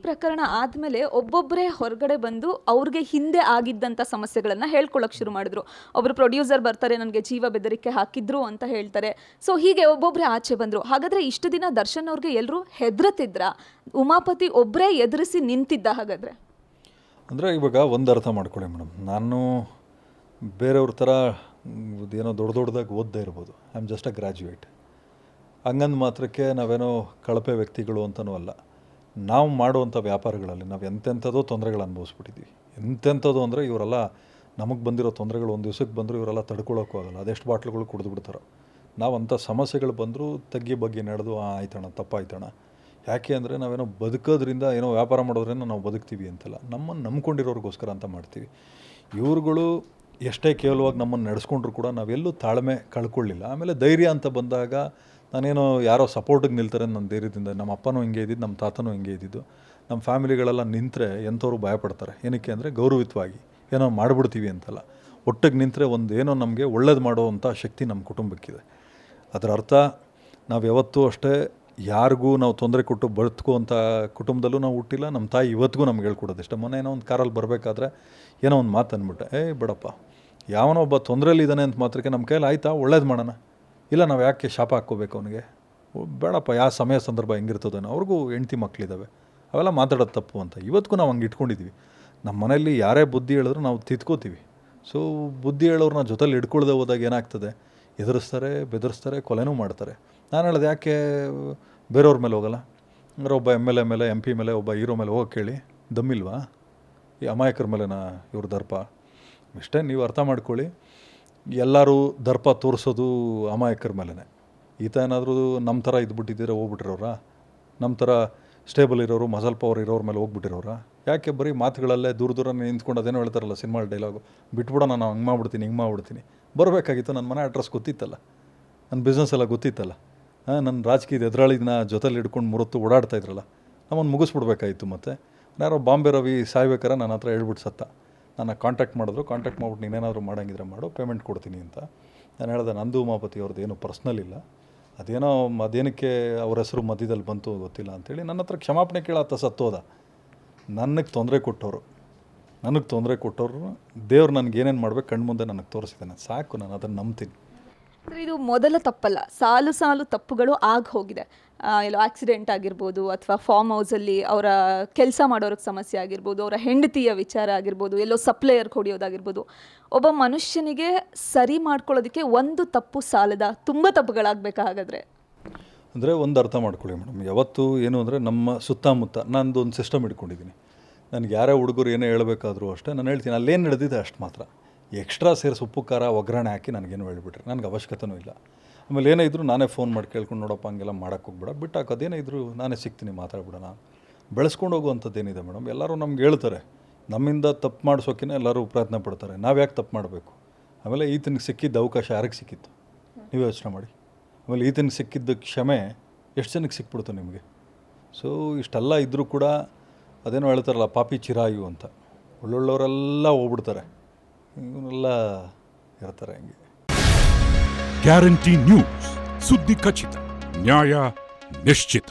ಪ್ರಕರಣ ಆದಮೇಲೆ ಒಬ್ಬೊಬ್ಬರೇ ಹೊರಗಡೆ ಬಂದು ಅವ್ರಿಗೆ ಹಿಂದೆ ಆಗಿದ್ದಂಥ ಸಮಸ್ಯೆಗಳನ್ನು ಹೇಳ್ಕೊಳ್ಳೋಕೆ ಶುರು ಮಾಡಿದ್ರು. ಒಬ್ಬರು ಪ್ರೊಡ್ಯೂಸರ್ ಬರ್ತಾರೆ, ನನಗೆ ಜೀವ ಬೆದರಿಕೆ ಹಾಕಿದ್ರು ಅಂತ ಹೇಳ್ತಾರೆ. ಸೊ ಹೀಗೆ ಒಬ್ಬೊಬ್ಬರೇ ಆಚೆ ಬಂದರು. ಹಾಗಾದರೆ ಇಷ್ಟು ದಿನ ದರ್ಶನ್ ಅವ್ರಿಗೆ ಎಲ್ಲರೂ ಹೆದರ್ತಿದ್ರ, ಉಮಾಪತಿ ಒಬ್ಬರೇ ಎದುರಿಸಿ ನಿಂತಿದ್ದ? ಹಾಗಾದರೆ ಅಂದರೆ ಇವಾಗ ಒಂದು ಅರ್ಥ ಮಾಡ್ಕೊಳ್ಳಿ ಮೇಡಮ್, ನಾನು ಬೇರೆಯವ್ರ ಥರ ಏನೋ ದೊಡ್ಡದಾಗಿ ಓದದೇ ಇರ್ಬೋದು. I am just a graduate. ಹಂಗಂದು ಮಾತ್ರಕ್ಕೆ ನಾವೇನೋ ಕಳಪೆ ವ್ಯಕ್ತಿಗಳು ಅಂತನೂ ಅಲ್ಲ. ನಾವು ಮಾಡುವಂಥ ವ್ಯಾಪಾರಗಳಲ್ಲಿ ನಾವು ಎಂತೆಂಥದೋ ತೊಂದರೆಗಳು ಅನುಭವಿಸ್ಬಿಟ್ಟಿದ್ವಿ. ಎಂತೆಂಥದ್ದು ಅಂದರೆ ಇವರೆಲ್ಲ ನಮಗೆ ಬಂದಿರೋ ತೊಂದರೆಗಳು ಒಂದು ದಿವಸಕ್ಕೆ ಬಂದರೂ ಇವರೆಲ್ಲ ತಡ್ಕೊಳ್ಳೋಕ್ಕೂ ಆಗಲ್ಲ. ಅದೆಷ್ಟು ಬಾಟ್ಲುಗಳು ಕುಡಿದು ಬಿಡ್ತಾರೋ. ನಾವು ಅಂಥ ಸಮಸ್ಯೆಗಳು ಬಂದರೂ ತಗ್ಗಿ ಬಗ್ಗೆ ನಡೆದು ಆಯ್ತಣ್ಣ ತಪ್ಪಾಯ್ತಣ್ಣ. ಯಾಕೆ ಅಂದರೆ ನಾವೇನೋ ಬದುಕೋದ್ರಿಂದ ಏನೋ ವ್ಯಾಪಾರ ಮಾಡೋದ್ರಿಂದ ನಾವು ಬದುಕ್ತೀವಿ ಅಂತಲ್ಲ, ನಮ್ಮನ್ನು ನಂಬ್ಕೊಂಡಿರೋರಿಗೋಸ್ಕರ ಅಂತ ಮಾಡ್ತೀವಿ. ಇವ್ರುಗಳು ಎಷ್ಟೇ ಕೇವಲವಾಗಿ ನಮ್ಮನ್ನು ನಡೆಸ್ಕೊಂಡ್ರು ಕೂಡ ನಾವೆಲ್ಲೂ ತಾಳ್ಮೆ ಕಳ್ಕೊಳ್ಳಿಲ್ಲ. ಆಮೇಲೆ ಧೈರ್ಯ ಅಂತ ಬಂದಾಗ ನಾನೇನೋ ಯಾರೋ ಸಪೋರ್ಟಿಗೆ ನಿಲ್ತಾರೆ ನನ್ನ ಧೈರ್ಯದಿಂದ. ನಮ್ಮ ಅಪ್ಪನೂ ಹಿಂಗೆ ಇದ್ದಿದ್ದು, ನಮ್ಮ ತಾತನೂ ಹಿಂಗೆ ಇದ್ದಿದ್ದು. ನಮ್ಮ ಫ್ಯಾಮಿಲಿಗಳೆಲ್ಲ ನಿಂತರೆ ಎಂಥವ್ರು ಭಯಪಡ್ತಾರೆ. ಏನಕ್ಕೆ ಅಂದರೆ ಗೌರವಿತವಾಗಿ ಏನೋ ಮಾಡಿಬಿಡ್ತೀವಿ ಅಂತಲ್ಲ, ಒಟ್ಟಿಗೆ ನಿಂತರೆ ಒಂದು ಏನೋ ನಮಗೆ ಒಳ್ಳೇದು ಮಾಡೋವಂಥ ಶಕ್ತಿ ನಮ್ಮ ಕುಟುಂಬಕ್ಕಿದೆ. ಅದರ ಅರ್ಥ ನಾವು ಯಾವತ್ತೂ ಅಷ್ಟೇ ಯಾರಿಗೂ ನಾವು ತೊಂದರೆ ಕೊಟ್ಟು ಬದುಕುವಂಥ ಕುಟುಂಬದಲ್ಲೂ ನಾವು ಹುಟ್ಟಿಲ್ಲ. ನಮ್ಮ ತಾಯಿ ಇವತ್ತಿಗೂ ನಮ್ಗೆ ಹೇಳ್ಕೊಡೋದು ಇಷ್ಟ. ಮೊನ್ನೆ ಏನೋ ಒಂದು ಕಾರಲ್ಲಿ ಬರಬೇಕಾದ್ರೆ ಏನೋ ಒಂದು ಮಾತು ಅಂದ್ಬಿಟ್ಟೆ, ಬಿಡಪ್ಪ, ಯಾವನೋ ಒಬ್ಬ ತೊಂದರೆಯಲ್ಲಿದ್ದಾನೆ ಅಂತ ಮಾತ್ರಕ್ಕೆ ನಮ್ಮ ಕೈಯಲ್ಲಿ ಆಯಿತಾ ಒಳ್ಳೇದು ಮಾಡೋಣ, ಇಲ್ಲ ನಾವು ಯಾಕೆ ಶಾಪ ಹಾಕ್ಕೋಬೇಕು ಅವನಿಗೆ, ಬೇಡಪ್ಪ, ಯಾವ ಸಮಯ ಸಂದರ್ಭ ಹೆಂಗಿರ್ತದೇನೋ, ಅವ್ರಿಗೂ ಹೆಂಡ್ತಿ ಮಕ್ಕಳಿದ್ದಾವೆ, ಅವೆಲ್ಲ ಮಾತಾಡೋದು ತಪ್ಪು ಅಂತ ಇವತ್ತಿಗೂ ನಾವು ಹಂಗೆ ಇಟ್ಕೊಂಡಿದ್ದೀವಿ. ನಮ್ಮ ಮನೆಯಲ್ಲಿ ಯಾರೇ ಬುದ್ಧಿ ಹೇಳಿದ್ರು ನಾವು ತಿದ್ಕೋತೀವಿ. ಸೊ ಬುದ್ಧಿ ಹೇಳೋರನ್ನ ಜೊತೆಲಿ ಹಿಡ್ಕೊಳ್ದೆ ಹೋದಾಗ ಏನಾಗ್ತದೆ, ಎದುರಿಸ್ತಾರೆ, ಬೆದರಿಸ್ತಾರೆ, ಕೊಲೆನೂ ಮಾಡ್ತಾರೆ. ನಾನು ಹೇಳೋದು ಯಾಕೆ ಬೇರೆಯವ್ರ ಮೇಲೆ ಹೋಗಲ್ಲ, ಅಂದರೆ ಒಬ್ಬ MLA ಮೇಲೆ, MP ಮೇಲೆ, ಒಬ್ಬ ಹೀರೋ ಮೇಲೆ ಹೋಗೋಕೆ ಕೇಳಿ, ದಮ್ಮಿಲ್ವಾ? ಈ ಅಮಾಯಕರ ಮೇಲೆನಾ ಇವ್ರ ದರ್ಪ? ಇಷ್ಟೇ ನೀವು ಅರ್ಥ ಮಾಡ್ಕೊಳ್ಳಿ. ಎಲ್ಲರೂ ದರ್ಪ ತೋರಿಸೋದು ಅಮಾಯಕರ ಮೇಲೇ. ಈತ ಏನಾದರೂ ನಮ್ಮ ಥರ ಇದ್ಬಿಟ್ಟಿದ್ದೀರ ಹೋಗ್ಬಿಟ್ಟಿರೋರ, ನಮ್ಮ ಥರ ಸ್ಟೇಬಲ್ ಇರೋರು, ಮಸಲ್ ಪವರ್ ಇರೋರ ಮೇಲೆ ಹೋಗ್ಬಿಟ್ಟಿರೋರ? ಯಾಕೆ ಬರೀ ಮಾತುಗಳಲ್ಲೇ ದೂರ ನಿಂತ್ಕೊಂಡು ಅದೇನೋ ಹೇಳ್ತಾರಲ್ಲ ಸಿನಿಮಾ ಡೈಲಾಗು, ಬಿಟ್ಬಿಡೋಣ, ನಾನು ಹಂಗೆ ಮಾಡ್ಬಿಡ್ತೀನಿ, ಹಿಂಗೆ ಮಾಡ್ಬಿಡ್ತೀನಿ. ಬರಬೇಕಾಗಿತ್ತು, ನನ್ನ ಮನೆ ಅಡ್ರೆಸ್ ಗೊತ್ತಿತ್ತಲ್ಲ, ನನ್ನ ಬಿಸ್ನೆಸ್ ಎಲ್ಲ ಗೊತ್ತಿತ್ತಲ್ಲ, ನನ್ನ ರಾಜಕೀಯದ ಎದುರಾಳಿನ ಜೊತೆಲಿ ಹಿಡ್ಕೊಂಡು ಮುರತ್ತು ಓಡಾಡ್ತಾಯಿದ್ರಲ್ಲ, ನಮ್ಮನ್ನು ಮುಗಿಸ್ಬಿಡ್ಬೇಕಾಗಿತ್ತು. ಮತ್ತು ಯಾರೋ ಬಾಂಬೆ ರವಿ ಸಾಯ್ಬೇಕಾರೆ ನನ್ನ ಹತ್ರ ಹೇಳ್ಬಿಟ್ಟು ಸತ್ತ. ನನ್ನ ಕಾಂಟ್ಯಾಕ್ಟ್ ಮಾಡ್ಬಿಟ್ಟು ನೀನೇನಾದರೂ ಮಾಡೋಂಗಿದ್ರೆ ಮಾಡು, ಪೇಮೆಂಟ್ ಕೊಡ್ತೀನಿ ಅಂತ. ನಾನು ಹೇಳಿದೆ, ನಂದು ಉಮಾಪತಿ ಅವ್ರದ್ದು ಏನೂ ಪರ್ಸ್ನಲ್ ಇಲ್ಲ, ಅದೇನಕ್ಕೆ ಅವ್ರ ಹೆಸರು ಮಧ್ಯದಲ್ಲಿ ಬಂತು ಗೊತ್ತಿಲ್ಲ ಅಂಥೇಳಿ ನನ್ನ ಹತ್ರ ಕ್ಷಮಾಪಣೆ ಕೇಳತ್ತ ಸತ್ತೋದ. ನನಗೆ ತೊಂದರೆ ಕೊಟ್ಟವರು ದೇವ್ರು ನನಗೆ ಏನೇನು ಮಾಡ್ಬೇಕು ಕಣ್ಣು ಮುಂದೆ ನನಗೆ ತೋರಿಸಿದ್ದಾನೆ, ಸಾಕು, ನಾನು ಅದನ್ನು ನಂಬ್ತೀನಿ. ಇದು ಮೊದಲ ತಪ್ಪಲ್ಲ, ಸಾಲು ಸಾಲು ತಪ್ಪುಗಳು ಹೋಗಿದೆ. ಎಲ್ಲೋ ಆಕ್ಸಿಡೆಂಟ್ ಆಗಿರ್ಬೋದು, ಅಥವಾ ಫಾರ್ಮ್ ಹೌಸಲ್ಲಿ ಅವರ ಕೆಲಸ ಮಾಡೋರಿಗೆ ಸಮಸ್ಯೆ ಆಗಿರ್ಬೋದು, ಅವರ ಹೆಂಡತಿಯ ವಿಚಾರ ಆಗಿರ್ಬೋದು, ಎಲ್ಲೋ ಸಪ್ಲೈಯರ್ ಹೊಡೆಯೋದಾಗಿರ್ಬೋದು. ಒಬ್ಬ ಮನುಷ್ಯನಿಗೆ ಸರಿ ಮಾಡ್ಕೊಳ್ಳೋದಕ್ಕೆ ಒಂದು ತಪ್ಪು ಸಾಲದ, ತುಂಬ ತಪ್ಪುಗಳಾಗಬೇಕಾ? ಹಾಗಾದರೆ ಅಂದರೆ ಒಂದು ಅರ್ಥ ಮಾಡ್ಕೊಳ್ಳಿ ಮೇಡಮ್, ಯಾವತ್ತೂ ಏನು ಅಂದರೆ ನಮ್ಮ ಸುತ್ತಮುತ್ತ ನಂದು ಒಂದು ಸಿಸ್ಟಮ್ ಇಟ್ಕೊಂಡಿದ್ದೀನಿ. ನನಗೆ ಯಾರೇ ಹುಡುಗರು ಏನೇ ಹೇಳಬೇಕಾದ್ರೂ ಅಷ್ಟೇ ನಾನು ಹೇಳ್ತೀನಿ, ಅಲ್ಲೇನು ನಡೆದಿದೆ ಅಷ್ಟು ಮಾತ್ರ. ಎಕ್ಸ್ಟ್ರಾ ಸೇರಿಸಿ ಉಪ್ಪು ಖಾರ ಒಗ್ಗರಣೆ ಹಾಕಿ ನನಗೇನು ಹೇಳ್ಬಿಟ್ರೆ ನನಗೆ ಅವಶ್ಯಕತೆಯೂ ಇಲ್ಲ. ಆಮೇಲೆ ಏನೇ ಇದ್ದರೂ ನಾನೇ ಫೋನ್ ಮಾಡಿ ಕೇಳ್ಕೊಂಡು, ನೋಡಪ್ಪ ಹಂಗೆಲ್ಲ ಮಾಡೋಕ್ಕೆ ಹೋಗ್ಬೇಡ, ಬಿಟ್ಟು ಹಾಕೋದೇನೇ ಇದ್ದರೂ ನಾನೇ ಸಿಗ್ತೀನಿ, ಮಾತಾಡ್ಬಿಡೋಣ, ಬೆಳೆಸ್ಕೊಂಡು ಹೋಗುವಂಥದ್ದೇನಿದೆ ಮೇಡಮ್. ಎಲ್ಲರೂ ನಮ್ಗೆ ಹೇಳ್ತಾರೆ, ನಮ್ಮಿಂದ ತಪ್ಪು ಮಾಡಿಸೋಕ್ಕಿಂತ ಎಲ್ಲರೂ ಪ್ರಯತ್ನ ಪಡ್ತಾರೆ. ನಾವು ಯಾಕೆ ತಪ್ಪು ಮಾಡಬೇಕು? ಆಮೇಲೆ ಈತನಿಗೆ ಸಿಕ್ಕಿದ್ದ ಅವಕಾಶ ಯಾರಿಗೆ ಸಿಕ್ಕಿತ್ತು ನೀವು ಯೋಚನೆ ಮಾಡಿ. ಆಮೇಲೆ ಈತನಿಗೆ ಸಿಕ್ಕಿದ್ದ ಕ್ಷಮೆ ಎಷ್ಟು ಜನಕ್ಕೆ ಸಿಕ್ಬಿಡ್ತು ನಿಮಗೆ? ಸೊ ಇಷ್ಟೆಲ್ಲ ಇದ್ದರೂ ಕೂಡ ಅದೇನೋ ಹೇಳ್ತಾರಲ್ಲ, ಪಾಪಿ ಚಿರಾಯು ಅಂತ, ಒಳ್ಳೊಳ್ಳೆಯವರೆಲ್ಲ ಹೋಗ್ಬಿಡ್ತಾರೆ, ಇವನ್ನೆಲ್ಲ ಇರ್ತಾರೆ ಹಂಗೆ. ಗ್ಯಾರಂಟಿ ನ್ಯೂಸ್, ಸುದ್ದಿ ಖಚಿತ, ನ್ಯಾಯ ನಿಶ್ಚಿತ.